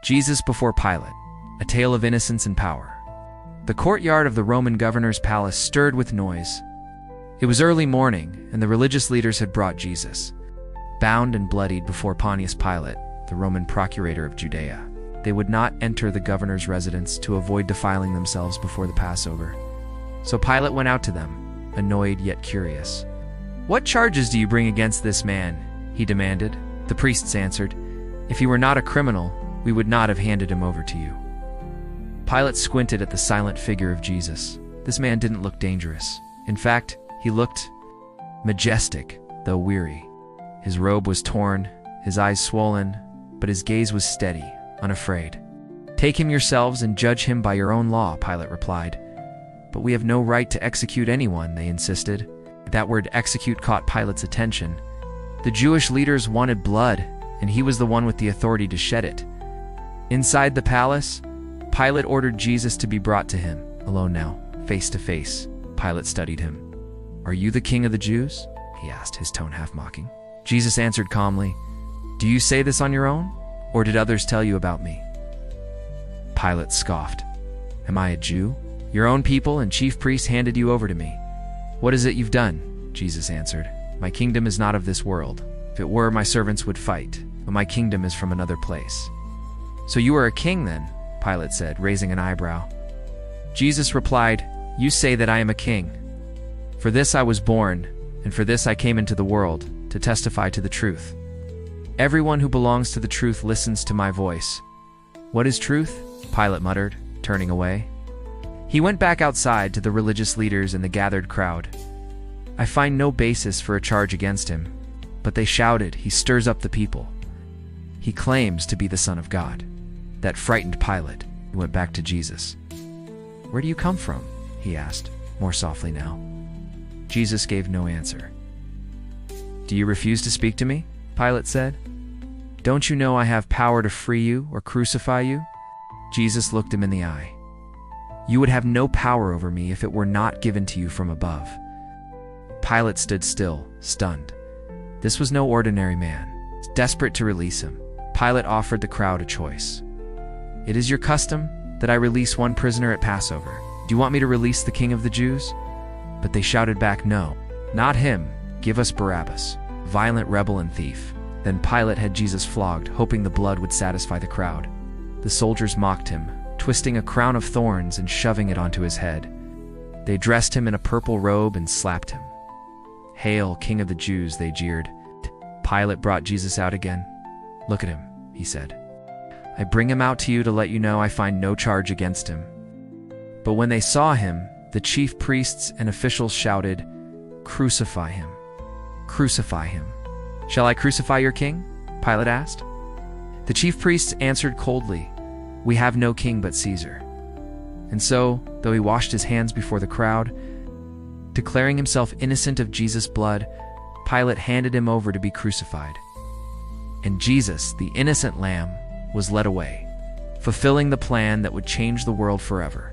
Jesus before Pilate, a tale of innocence and power. The courtyard of the Roman governor's palace stirred with noise. It was early morning, and the religious leaders had brought Jesus, bound and bloodied, before Pontius Pilate, the Roman procurator of Judea. They would not enter the governor's residence to avoid defiling themselves before the Passover. So Pilate went out to them, annoyed yet curious. "What charges do you bring against this man?" he demanded. The priests answered, "If he were not a criminal, we would not have handed him over to you." Pilate squinted at the silent figure of Jesus. This man didn't look dangerous. In fact, he looked majestic, though weary. His robe was torn, his eyes swollen, but his gaze was steady, unafraid. "Take him yourselves and judge him by your own law," Pilate replied. "But we have no right to execute anyone," they insisted. That word "execute" caught Pilate's attention. The Jewish leaders wanted blood, and he was the one with the authority to shed it. Inside the palace, Pilate ordered Jesus to be brought to him. Alone now, face to face, Pilate studied him. "Are you the king of the Jews?" he asked, his tone half mocking. Jesus answered calmly, "Do you say this on your own, or did others tell you about me?" Pilate scoffed. "Am I a Jew? Your own people and chief priests handed you over to me. What is it you've done?" Jesus answered, "My kingdom is not of this world. If it were, my servants would fight, but my kingdom is from another place." "So you are a king then?" Pilate said, raising an eyebrow. Jesus replied, "You say that I am a king. For this I was born, and for this I came into the world, to testify to the truth. Everyone who belongs to the truth listens to my voice." "What is truth?" Pilate muttered, turning away. He went back outside to the religious leaders and the gathered crowd. "I find no basis for a charge against him." But they shouted, "He stirs up the people. He claims to be the Son of God." That frightened Pilate, who went back to Jesus. "Where do you come from?" he asked, more softly now. Jesus gave no answer. "Do you refuse to speak to me?" Pilate said. "Don't you know I have power to free you or crucify you?" Jesus looked him in the eye. "You would have no power over me if it were not given to you from above." Pilate stood still, stunned. This was no ordinary man. Desperate to release him, Pilate offered the crowd a choice. "It is your custom that I release one prisoner at Passover. Do you want me to release the king of the Jews?" But they shouted back, "No, not him. Give us Barabbas, violent rebel and thief." Then Pilate had Jesus flogged, hoping the blood would satisfy the crowd. The soldiers mocked him, twisting a crown of thorns and shoving it onto his head. They dressed him in a purple robe and slapped him. "Hail, King of the Jews," they jeered. Pilate brought Jesus out again. "Look at him," he said. "I bring him out to you to let you know I find no charge against him." But when they saw him, the chief priests and officials shouted, "Crucify him! Crucify him!" "Shall I crucify your king?" Pilate asked. The chief priests answered coldly, "We have no king but Caesar." And so, though he washed his hands before the crowd, declaring himself innocent of Jesus' blood, Pilate handed him over to be crucified. And Jesus, the innocent lamb, was led away, fulfilling the plan that would change the world forever.